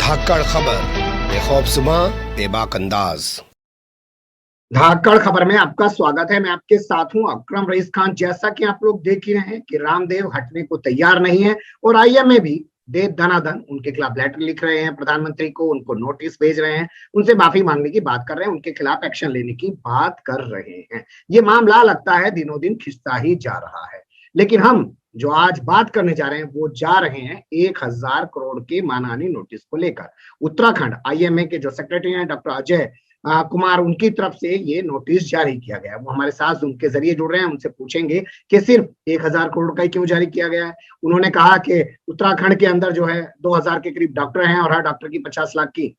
धाकड़ खबर, बेखौफसमा बेबाक अंदाज। धाकड़ खबर में आपका स्वागत है। मैं आपके साथ हूं अकरम रईस खान। जैसा कि आप लोग देख ही रहे हैं कि रामदेव हटने को तैयार नहीं है और आईएमए भी दे धनाधन उनके खिलाफ लेटर लिख रहे हैं प्रधानमंत्री को, उनको नोटिस भेज रहे हैं, उनसे माफी मांगने की बात कर रहे हैं, उनके खिलाफ एक्शन लेने की बात कर रहे हैं। ये मामला लगता है दिनों दिन खिंचता ही जा रहा है। लेकिन हम जो आज बात करने जा रहे हैं वो जा रहे हैं 1000 करोड़ के मानहानि नोटिस को लेकर। उत्तराखंड आईएमए के जो सेक्रेटरी हैं डॉक्टर अजय कुमार, उनकी तरफ से ये नोटिस जारी किया गया है। वो हमारे साथ जूम के जरिए जुड़ रहे हैं, उनसे पूछेंगे कि सिर्फ 1000 करोड़ का ही क्यों जारी किया गया है। उन्होंने कहा कि उत्तराखंड के अंदर जो है 2000 के करीब डॉक्टर हैं और हर डॉक्टर की 50 लाख की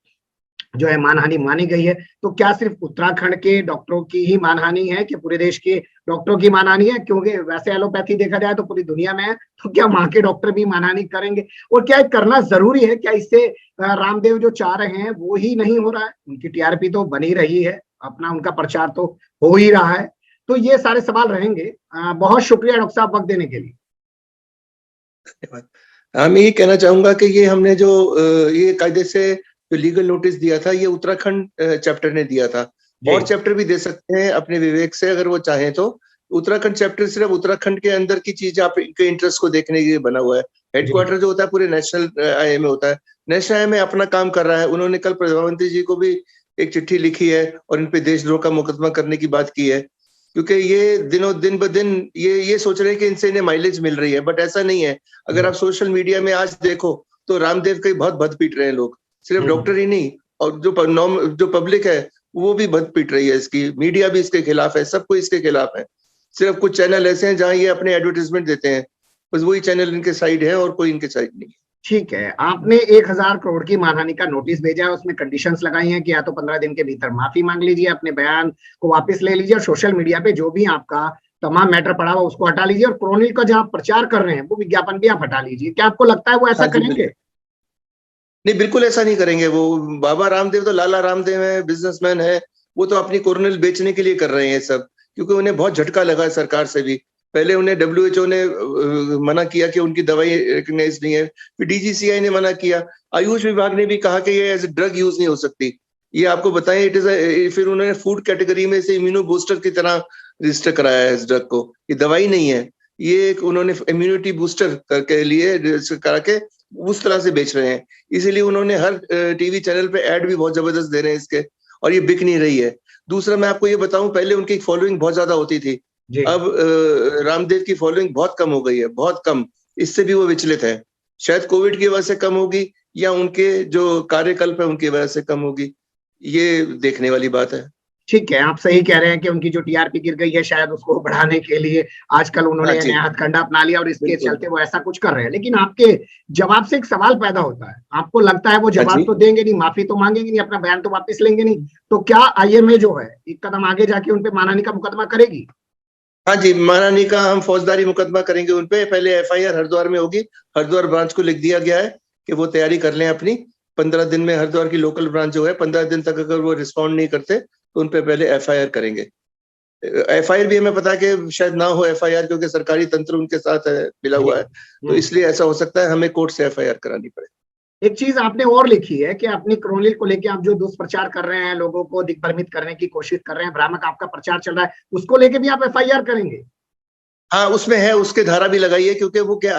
जो है मानहानि मानी गई है। तो क्या सिर्फ उत्तराखंड के डॉक्टरों की ही मानहानि है कि पूरे देश के डॉक्टरों की मानहानि है? क्योंकि वैसे एलोपैथी देखा जाए तो पूरी दुनिया में है, तो क्या वहां के डॉक्टर भी मानहानि करेंगे? और क्या करना जरूरी है? क्या इससे रामदेव जो चाह रहे हैं वो ही नहीं हो रहा है? उनकी टीआरपी तो बनी रही है, अपना उनका प्रचार तो हो ही रहा है। तो ये सारे सवाल रहेंगे। बहुत शुक्रिया डॉक्टर साहब वक्त देने के लिए। मैं ये कहना चाहूंगा कि ये हमने जो ये कायदे से जो लीगल नोटिस दिया था, ये उत्तराखंड चैप्टर ने दिया था। और चैप्टर भी दे सकते हैं अपने विवेक से अगर वो चाहें तो। उत्तराखंड चैप्टर सिर्फ उत्तराखंड के अंदर की चीज आपके इंटरेस्ट को देखने के लिए बना हुआ है। हेडक्वार्टर जो होता है पूरे नेशनल आईएमए होता है। नेशनल आईएमए अपना काम कर रहा है। उन्होंने कल प्रधानमंत्री जी को भी एक चिट्ठी लिखी है और इन पे देशद्रोह का मुकदमा करने की बात की है, क्योंकि ये दिन ब दिन ये सोच रहे हैं कि इनसे इन्हें माइलेज मिल रही है, बट ऐसा नहीं है। अगर आप सोशल मीडिया में आज देखो तो रामदेव के बहुत भद पीट रहे हैं लोग, सिर्फ डॉक्टर ही नहीं, और जो पब्लिक है वो भी भद पीट रही है इसकी। मीडिया भी इसके खिलाफ है, सब कोई इसके खिलाफ है। सिर्फ कुछ चैनल ऐसे हैं जहां ये अपने एडवर्टाइजमेंट देते हैं, बस वही चैनल इनके साइड है और कोई इनके साइड नहीं है। ठीक है, आपने 1000 करोड़ की मानहानि का नोटिस भेजा है, उसमें कंडीशंस लगाई हैं कि या तो 15 दिन के भीतर माफी मांग लीजिए, अपने बयान को वापस ले लीजिए और सोशल मीडिया पे जो भी आपका तमाम मैटर पड़ा हुआ उसको हटा लीजिए और क्रोनिल का जहां प्रचार कर रहे हैं वो विज्ञापन भी आप हटा लीजिए। क्या आपको लगता है वो ऐसा करेंगे? नहीं, बिल्कुल ऐसा नहीं करेंगे। वो बाबा रामदेव तो लाला रामदेव है, बिजनेसमैन है। वो तो अपनी कोरोनिल बेचने के लिए कर रहे हैं सब, क्योंकि उन्हें बहुत झटका लगा है सरकार से भी। पहले उन्हें WHO ने मना किया कि उनकी दवाई रिकग्नाइज नहीं है, फिर DGCI ने मना किया, आयुष विभाग ने भी कहा कि ये एज ए ड्रग यूज नहीं हो सकती। ये आपको बताएं, इट इज फिर उन्होंने फूड कैटेगरी में से इम्यूनो बूस्टर की तरह रजिस्टर कराया है इस ड्रग को। ये दवाई नहीं है, ये उन्होंने इम्यूनिटी बूस्टर करके लिए करा के उस तरह से बेच रहे हैं। इसीलिए उन्होंने हर टीवी चैनल पे ऐड भी बहुत जबरदस्त दे रहे हैं इसके, और ये बिक नहीं रही है। दूसरा मैं आपको ये बताऊं, पहले उनकी फॉलोइंग बहुत ज्यादा होती थी, अब रामदेव की फॉलोइंग बहुत कम हो गई है, बहुत कम। इससे भी वो विचलित है। शायद कोविड की वजह से कम होगी या उनके जो कार्यकल्प है उनकी वजह से कम होगी, ये देखने वाली बात है। ठीक है, आप सही कह रहे हैं कि उनकी जो टीआरपी गिर गई है शायद उसको बढ़ाने के लिए आजकल उन्होंने नया हथकंडा अपना लिया और इसके चलते वो ऐसा कुछ कर रहे हैं। लेकिन आपके जवाब से एक सवाल पैदा होता है, आपको लगता है वो जवाब तो देंगे नहीं, माफी तो मांगेंगे नहीं, अपना बयान तो वापस लेंगे नहीं, तो क्या आईएमए जो है एक कदम आगे जाके उनपे मानहानि का मुकदमा करेगी? हाँ जी, मानहानि का हम फौजदारी मुकदमा करेंगे उनपे। पहले FIR हरिद्वार में होगी। हरिद्वार ब्रांच को लिख दिया गया है कि वो तैयारी कर लें अपनी। 15 दिन में हरिद्वार की लोकल ब्रांच जो है, 15 दिन तक अगर वो रिस्पॉन्ड नहीं करते तो उनपे पहले FIR करेंगे। FIR भी हमें पता है कि शायद ना हो FIR, क्योंकि सरकारी तंत्र उनके साथ मिला हुआ है, तो इसलिए ऐसा हो सकता है हमें कोर्ट से FIR करानी पड़े। एक चीज आपने और लिखी है कि अपनी क्रोनिल को लेके आप जो दुष्प्रचार कर रहे हैं, लोगों को दिग्भ्रमित करने की कोशिश कर रहे हैं, भ्रामक आपका प्रचार चल रहा है, उसको लेके भी आप FIR करेंगे? हाँ, उसमें है, उसके धारा भी लगाई है, क्योंकि वो क्या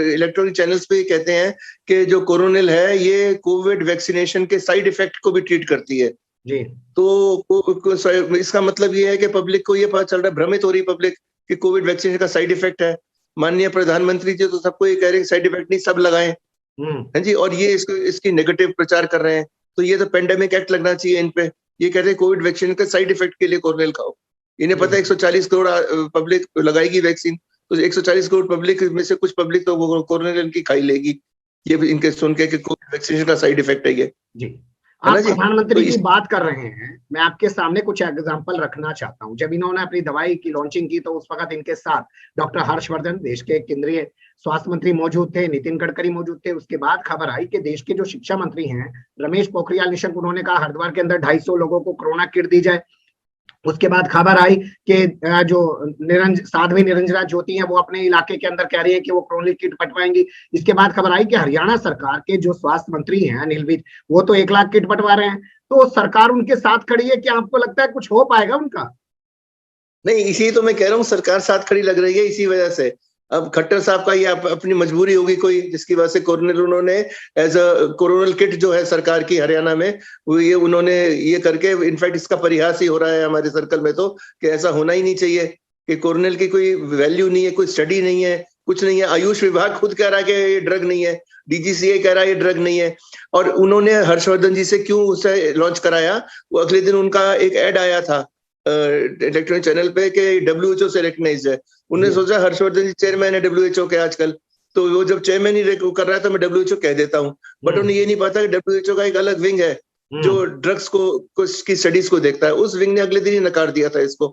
इलेक्ट्रॉनिक चैनल्स पे कहते हैं कि जो कोरोनिल है ये कोविड वैक्सीनेशन के साइड इफेक्ट को भी ट्रीट करती है जी। तो इसका मतलब ये है कि पब्लिक को ये पता चल रहा है, भ्रमित हो रही पब्लिक कि कोविड वैक्सीनेशन का साइड इफेक्ट है। माननीय प्रधानमंत्री जी तो सबको ये कह रहे हैं साइड इफेक्ट नहीं, सब लगाएं। हाँ जी, और ये इसकी नेगेटिव प्रचार कर रहे हैं। तो ये तो पेंडेमिक एक्ट लगना चाहिए इन पे। ये कहते हैं कोविड वैक्सीन के साइड इफेक्ट के लिए कोरोनिल खाओ। इन्हें पता है 140 करोड़ पब्लिक लगाएगी वैक्सीन, तो 140 करोड़ पब्लिक में से कुछ पब्लिक तो वो कोरोनिल की खाई लेगी, ये इनके सुन के कि कोविड वैक्सीनेशन का साइड इफेक्ट है ये जी। आप प्रधानमंत्री की बात कर रहे हैं, मैं आपके सामने कुछ एग्जांपल रखना चाहता हूं। जब इन्होंने अपनी दवाई की लॉन्चिंग की तो उस वक्त इनके साथ डॉक्टर हर्षवर्धन, देश के केंद्रीय स्वास्थ्य मंत्री मौजूद थे, नितिन गडकरी मौजूद थे। उसके बाद खबर आई कि देश के जो शिक्षा मंत्री हैं रमेश पोखरियाल निशंक, उन्होंने कहा हरिद्वार के अंदर 250 लोगों को कोरोना किट दी जाए। उसके बाद खबर आई कि जो साध्वी निरंजना ज्योति है वो अपने इलाके के अंदर कह रही है कि वो क्रोनिक किट बंटवाएंगी। इसके बाद खबर आई कि हरियाणा सरकार के जो स्वास्थ्य मंत्री हैं अनिल विज, वो तो 1 लाख किट बंटवा रहे हैं। तो सरकार उनके साथ खड़ी है, क्या आपको लगता है कुछ हो पाएगा उनका? नहीं, इसी तो मैं कह रहा हूँ, सरकार साथ खड़ी लग रही है इसी वजह से। अब खट्टर साहब का ये अपनी मजबूरी होगी कोई, जिसकी वजह से कोरोनल उन्होंने एज अ कोरोनल किट जो है सरकार की हरियाणा में, वो ये उन्होंने ये करके, इनफैक्ट इसका परिहास ही हो रहा है हमारे सर्कल में तो, कि ऐसा होना ही नहीं चाहिए, कि कोरोनल की कोई वैल्यू नहीं है, कोई स्टडी नहीं है, कुछ नहीं है। आयुष विभाग खुद कह रहा है कि ये ड्रग नहीं है, डीजीसीए कह रहा है ये ड्रग नहीं है। और उन्होंने हर्षवर्धन जी से क्यों उसे लॉन्च कराया, वो अगले दिन उनका एक ऐड आया था इलेक्ट्रॉनिक चैनल पे कि WHO से रिकग्नाइज्ड है। उन्होंने सोचा हर्षवर्धन जी चेयरमैन है WHO के आजकल, तो वो जब चेयरमैन ही कर रहा है तो मैं WHO कह देता हूँ। बट उन्हें ये नहीं पता कि WHO का एक अलग विंग है जो ड्रग्स को की स्टडीज को देखता है। उस विंग ने अगले दिन ही नकार दिया था इसको,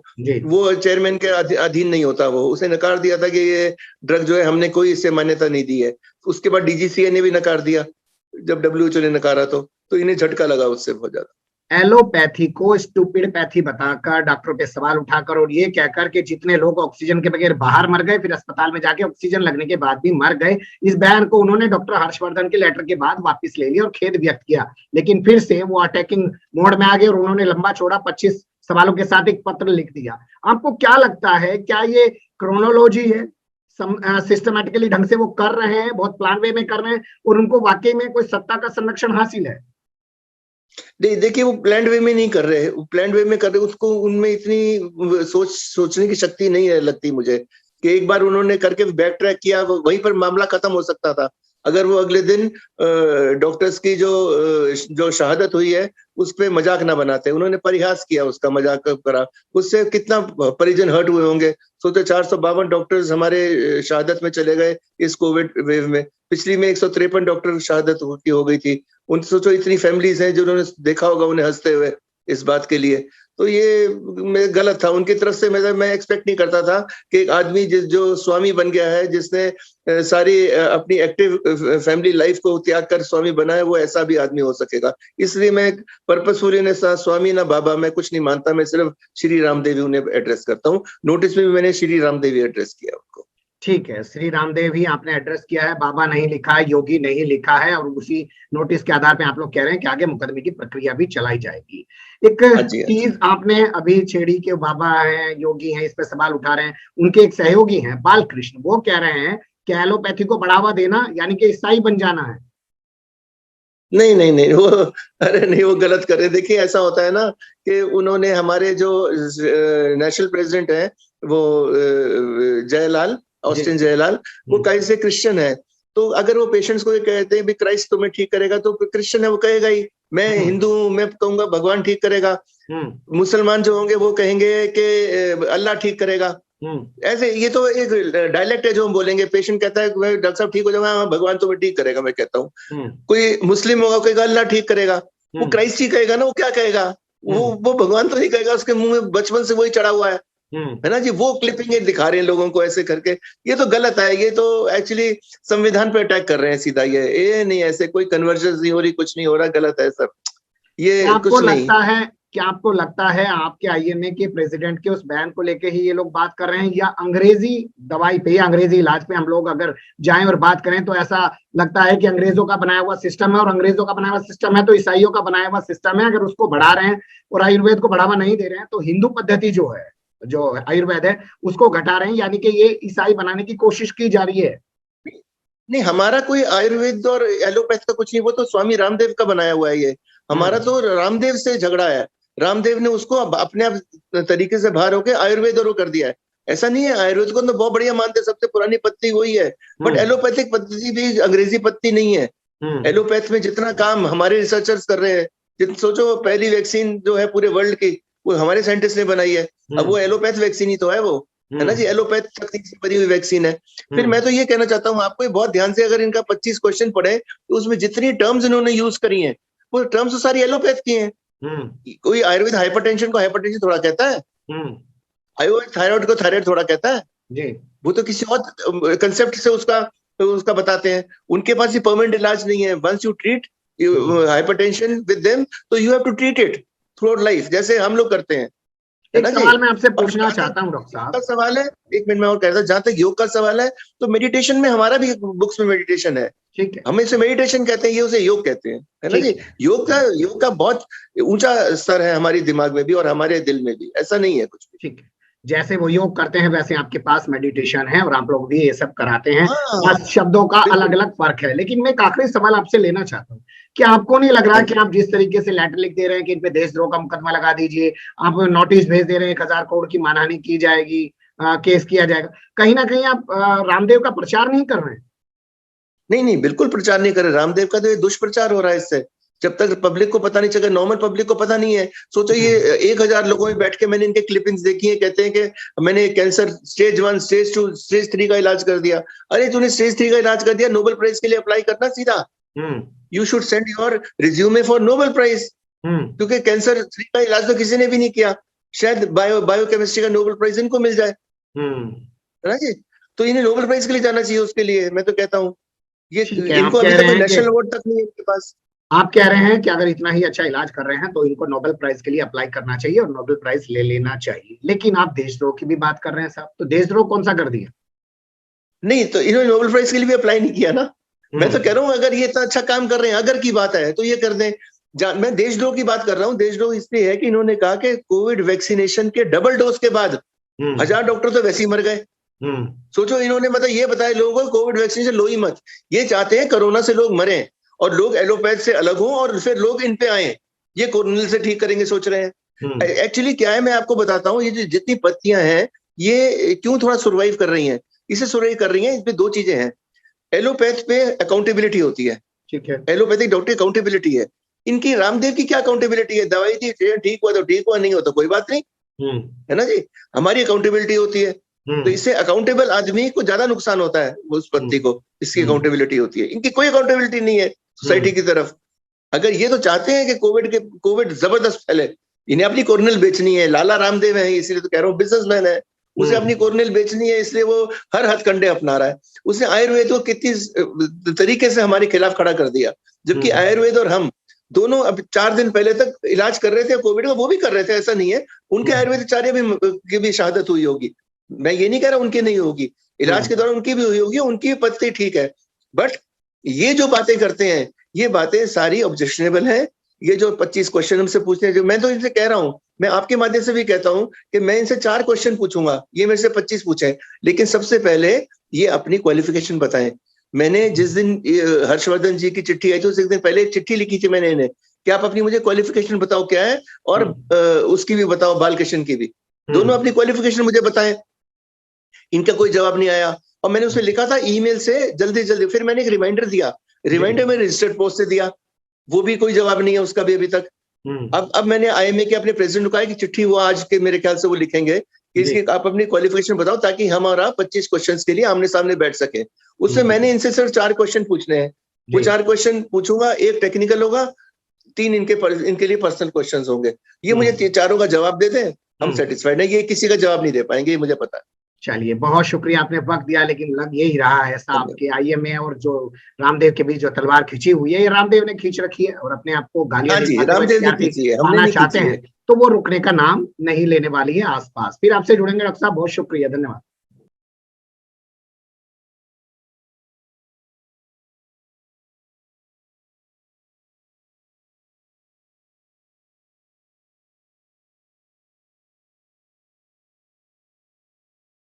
वो चेयरमैन के अधीन नहीं होता, वो उसे नकार दिया था कि ये ड्रग जो है हमने कोई इससे मान्यता नहीं दी है। उसके बाद DGCA ने भी नकार दिया जब WHO ने नकारा, तो इन्हें झटका लगा उससे बहुत ज्यादा। एलोपैथी को स्टूपिड पैथी बताकर, डॉक्टरों पे सवाल उठाकर और ये कहकर कि जितने लोग ऑक्सीजन के बगैर बाहर मर गए, फिर अस्पताल में जाके ऑक्सीजन लगने के बाद भी मर गए, इस बयान को उन्होंने डॉक्टर हर्षवर्धन के लेटर के बाद वापस ले लिया और खेद व्यक्त किया। लेकिन फिर से वो अटैकिंग मोड में आ गए और उन्होंने लंबा चौड़ा 25 सवालों के साथ एक पत्र लिख दिया। आपको क्या लगता है, क्या ये क्रोनोलॉजी है, सिस्टमैटिकली ढंग से वो कर रहे हैं, बहुत प्लान वे में कर रहे हैं, और उनको वाकई में कोई सत्ता का संरक्षण हासिल है? देखिए, वो प्लान्ड वे में नहीं कर रहे, वो प्लान्ड वे में कर रहे, उसको उनमें इतनी सोचने की शक्ति नहीं है लगती मुझे, कि एक बार उन्होंने करके बैक ट्रैक किया, वहीं पर मामला खत्म हो सकता था। अगर वो अगले दिन डॉक्टर्स की जो शहादत हुई है उस पे मजाक ना बनाते, उन्होंने परिहास किया, उसका मजाक करा, उससे कितना परिजन हर्ट हुए होंगे। सोचे 452 डॉक्टर्स हमारे शहादत में चले गए इस कोविड वेव में, पिछली में 153 डॉक्टर शहादत हो गई थी। उन सोचो इतनी फैमिलीज हैं जिन्होंने देखा होगा उन्हें हंसते हुए इस बात के लिए। तो ये गलत था उनकी तरफ से। मैं एक्सपेक्ट नहीं करता था कि एक आदमी जो स्वामी बन गया है, जिसने सारी अपनी एक्टिव फैमिली लाइफ को त्याग कर स्वामी बना है, वो ऐसा भी आदमी हो सकेगा। इसलिए मैं पर्पसफुली ने स्वामी ना बाबा मैं कुछ नहीं मानता, मैं सिर्फ श्री रामदेव उन्हें एड्रेस करता हूँ। नोटिस में भी मैंने श्री रामदेव एड्रेस किया उनको। ठीक है, श्री रामदेव ही आपने एड्रेस किया है, बाबा नहीं लिखा है, योगी नहीं लिखा है, और उसी नोटिस के आधार पे आप लोग कह रहे हैं कि आगे मुकदमे की प्रक्रिया भी चलाई जाएगी। एक चीज आपने अभी छेड़ी के बाबा हैं, योगी हैं, इस पे सवाल उठा रहे हैं, उनके एक सहयोगी हैं बालकृष्ण, वो कह रहे हैं कि एलोपैथी को बढ़ावा देना यानी कि ईसाई बन जाना है। नहीं, वो अरे नहीं, वो गलत कर रहे। देखिए, ऐसा होता है ना कि उन्होंने हमारे जो नेशनल प्रेसिडेंट है वो जयलाल, ऑस्टिन जयलाल, वो कैसे क्रिश्चियन है, तो अगर वो पेशेंट्स को कहते हैं भी क्राइस्ट तुम्हें ठीक करेगा, तो क्रिश्चियन है वो कहेगा ही मैं हिंदू हूं, मैं कहूंगा भगवान ठीक करेगा। मुसलमान जो होंगे वो कहेंगे कि अल्लाह ठीक करेगा। ऐसे ये तो एक डायलेक्ट है जो हम बोलेंगे। पेशेंट कहता है डॉक्टर साहब ठीक हो जाऊंगा, भगवान तुम्हें ठीक करेगा, मैं कहता हूँ। कोई मुस्लिम होगा कहेगा अल्लाह ठीक करेगा, वो क्राइस्ट ही कहेगा ना, वो क्या कहेगा, वो भगवान तो नहीं कहेगा, उसके मुंह में बचपन से वही चढ़ा हुआ है ना जी। वो क्लिपिंग दिखा रहे हैं लोगों को ऐसे करके, ये तो गलत है। ये तो एक्चुअली संविधान पे अटैक कर रहे हैं सीधा। ये नहीं, ऐसे कोई कन्वर्जन नहीं हो रही, कुछ नहीं हो रहा, गलत है सब ये। कुछ नहीं क्या आपको लगता है आपके IMA के प्रेसिडेंट के उस बयान को लेके ही ये लोग बात कर रहे हैं, या अंग्रेजी दवाई पे, अंग्रेजी इलाज पे हम लोग अगर जाएं और बात करें तो ऐसा लगता है कि अंग्रेजों का बनाया हुआ सिस्टम है, और अंग्रेजों का बनाया हुआ सिस्टम है तो ईसाइयों का बनाया हुआ सिस्टम है। अगर उसको बढ़ा रहे हैं और आयुर्वेद को बढ़ावा नहीं दे रहे हैं, तो हिंदू पद्धति जो है, जो आयुर्वेद है, उसको घटा रहे हैं, यानी कि ये ईसाई बनाने की कोशिश की जा रही है। नहीं, हमारा कोई आयुर्वेद और एलोपैथ का कुछ नहीं, वो तो स्वामी रामदेव का बनाया हुआ है। ये हमारा तो रामदेव से झगड़ा है। रामदेव ने उसको अपने आप तरीके से बाहर होकर आयुर्वेद और कर दिया है। ऐसा नहीं है, आयुर्वेद को तो बहुत बढ़िया मानते, सबसे पुरानी पत्ती वही है, बट एलोपैथिक पद्धति भी अंग्रेजी पत्ती नहीं है। एलोपैथ में जितना काम हमारे रिसर्चर्स कर रहे हैं, सोचो पहली वैक्सीन जो है पूरे वर्ल्ड की वो हमारे साइंटिस्ट ने बनाई है। अब वो एलोपैथ वैक्सीन ही तो है, वो है ना जी, एलोपैथ तकनीक से बनी हुई वैक्सीन है। फिर मैं तो ये कहना चाहता हूँ आपको, बहुत ध्यान से अगर इनका 25 क्वेश्चन पढ़े तो उसमें जितनी टर्म्स इन्होंने यूज करी हैं वो टर्म्स तो सारी एलोपैथ की हैं। कोई आयुर्वेद हाइपरटेंशन को हाइपरटेंशन थोड़ा कहता है, आयुर्वेद थायराइड को थायराइड थोड़ा कहता है जी। वो तो किसी और कंसेप्ट से उसका बताते हैं। उनके पास ये परमानेंट इलाज नहीं है। Once you treat hypertension with them, तो you have to treat it throughout life, जैसे हम लोग करते हैं। है एक ना जी। सवाल मैं आपसे और पूछना जहाँ तक चाहता हूँ डॉक्टर योग का साहब। सवाल है, एक मिनट में और कह रहा था, जहां तक योग का सवाल है तो मेडिटेशन में हमारा भी बुक्स में मेडिटेशन है। ठीक है, हम इसे मेडिटेशन कहते हैं, ये उसे योग कहते हैं, है ना ठीक जी। है, योग का बहुत ऊंचा स्तर है हमारे दिमाग में भी और हमारे दिल में भी, ऐसा नहीं है कुछ भी। ठीक है। जैसे वो योग करते हैं वैसे आपके पास मेडिटेशन है और आप लोग भी ये सब कराते हैं। हाँ बस शब्दों का अलग बिल्कुल। अलग फर्क है। लेकिन मैं एक आखिरी सवाल आपसे लेना चाहता हूँ कि आपको नहीं लग रहा हाँ कि जी। आप जिस तरीके से लेटर लिख दे रहे हैं कि इन पे देशद्रोह का मुकदमा लगा दीजिए, आप नोटिस भेज दे रहे हैं 1,000 करोड़ की मानहानि की जाएगी, केस किया जाएगा, कहीं ना कहीं आप रामदेव का प्रचार नहीं कर रहे हैं? नहीं नहीं, बिल्कुल प्रचार नहीं करे रामदेव का, तो ये दुष्प्रचार हो रहा है इससे। जब तक पब्लिक को पता नहीं चलेगा, नॉर्मल पब्लिक को पता नहीं है। सोचो ये 1,000 लोगों में बैठ के मैंने इनके क्लिपिंग्स देखी है, कहते हैं कि मैंने कैंसर स्टेज 1, स्टेज 2, स्टेज 3 का इलाज कर दिया। अरे तूने स्टेज 3 का इलाज कर दिया, नोबेल प्राइज के लिए अप्लाई करना सीधा। Hmm, you should send your resume for Nobel prize, hmm, क्योंकि कैंसर 3 का इलाज तो किसी ने भी नहीं किया। शायद बायोकेमिस्ट्री का नोबेल प्राइज इनको मिल जाए, हम्म। है ना जी। तो इन्हें नोबेल प्राइज के लिए जाना चाहिए उसके लिए, मैं तो कहता हूँ। ये ठीक है, इनको आप अभी कह तक रहे कोई हैं कि नेशनल अवार्ड तक नहीं है इनके पास। आप कह रहे हैं कि अगर इतना ही अच्छा इलाज कर रहे हैं तो इनको नोबेल प्राइज के लिए अप्लाई करना चाहिए और नोबेल प्राइज ले लेना चाहिए। लेकिन आप देशद्रोह की भी बात कर रहे हैं साहब, तो देशद्रोह कौन सा कर दिया? नहीं तो इन्होंने नोबेल प्राइज के लिए भी अप्लाई नहीं किया ना। मैं तो कह रहा हूँ अगर ये इतना अच्छा काम कर रहे हैं, अगर की बात है तो ये कर दें। मैं देशद्रोह की बात कर रहा हूँ। देशद्रोह इसलिए है कि इन्होंने कहा कि कोविड वैक्सीनेशन के डबल डोज के बाद हम्म, 1,000 डॉक्टर तो वैसे ही मर गए। हम्म, सोचो, इन्होंने मतलब ये बताया लोगों को कोविड वैक्सीन से लो ही मत। ये चाहते हैं कोरोना से लोग मरे और लोग एलोपैथ से अलग हों और फिर लोग इन पे आए। ये कोरोनिल से ठीक करेंगे सोच रहे हैं। एक्चुअली क्या है, मैं आपको बताता हूँ, ये जो जितनी पत्तियां हैं ये क्यों थोड़ा सर्वाइव कर रही हैं, इसे सर्वाइव कर रही हैं, इसमें 2 चीजें हैं। एलोपैथ पे अकाउंटेबिलिटी होती है, ठीक है, एलोपैथिक डॉक्टर अकाउंटेबिलिटी है। इनकी रामदेव की क्या अकाउंटेबिलिटी है? दवाई दी, ठीक हुआ तो ठीक हुआ, नहीं हुआ तो कोई बात नहीं, हम्म, है ना जी। हमारी अकाउंटेबिलिटी होती है। तो हम्म, इससे अकाउंटेबल आदमी को ज्यादा नुकसान होता है, उस पत्ती को, इसकी हम्म, अकाउंटेबिलिटी होती है। इनकी कोई अकाउंटेबिलिटी नहीं है सोसाइटी की तरफ। अगर ये तो चाहते हैं कि कोविड जबरदस्त फैले, इन्हें अपनी कॉर्नल बेचनी है। लाला रामदेव है, इसलिए तो कह रहा हूँ बिजनेसमैन है, उसे अपनी कॉर्नल बेचनी है, इसलिए वो हर हथकंडे अपना रहा है। उसने आयुर्वेद को कितनी तरीके से हमारे खिलाफ खड़ा कर दिया, जबकि आयुर्वेद और हम दोनों अब 4 दिन पहले तक इलाज कर रहे थे कोविड का, वो भी कर रहे थे, ऐसा नहीं है। उनके आयुर्वेदाचार्य भी की भी शहादत हुई होगी, मैं ये नहीं कह रहा उनकी नहीं होगी, इलाज के दौरान उनकी भी हुई होगी, उनकी पत्ती ठीक है। बट ये जो बातें करते हैं, ये बातें सारी ऑब्जेक्शनेबल हैं। ये जो 25 क्वेश्चन हमसे पूछते हैं, जो मैं तो इनसे कह रहा हूं, मैं आपके माध्यम से भी कहता हूं कि मैं इनसे 4 क्वेश्चन पूछूंगा, ये मेरे से 25 पूछे, लेकिन सबसे पहले ये अपनी क्वालिफिकेशन बताएं। मैंने जिस दिन हर्षवर्धन जी की चिट्ठी आई थी, उस एक दिन पहले एक चिट्ठी लिखी थी मैंने इन्हें कि आप अपनी मुझे क्वालिफिकेशन बताओ क्या है, और उसकी भी बताओ, बालकृष्ण की भी, दोनों अपनी क्वालिफिकेशन मुझे बताएं। इनका कोई जवाब नहीं आया, और मैंने उसे लिखा था ईमेल से जल्दी जल्दी, फिर मैंने एक रिमाइंडर दिया, रिमाइंडर में रजिस्टर्ड पोस्ट से दिया, वो भी कोई जवाब नहीं है उसका भी अभी तक। अब मैंने आईएमए के अपने प्रेसिडेंट को कहा कि चिट्ठी वो आज के मेरे ख्याल से वो लिखेंगे कि इसकी आप अपनी क्वालिफिकेशन बताओ, ताकि हम और आप 25 क्वेश्चंस के लिए आमने सामने बैठ सके। उससे मैंने इनसे सिर्फ 4 क्वेश्चन पूछने हैं, वो 4 क्वेश्चन पूछूंगा, एक टेक्निकल होगा, 3 इनके लिए पर्सनल क्वेश्चन होंगे। ये मुझे चारों का जवाब दे दें, हम सेटिस्फाइड है। ये किसी का जवाब नहीं दे पाएंगे, ये मुझे पता है। चलिए, बहुत शुक्रिया, आपने वक्त दिया, लेकिन लग यही रहा है ऐसा आपके आईएमए और जो रामदेव के बीच जो तलवार खींची हुई है, ये रामदेव ने खींच रखी है और अपने आप को गालियां रामदेव ने खींची है, हमने नहीं चाहते खींची हैं, है। तो वो रुकने का नाम नहीं लेने वाली है आसपास। फिर आपसे जुड़ेंगे डॉक्टर साहब, बहुत शुक्रिया, धन्यवाद।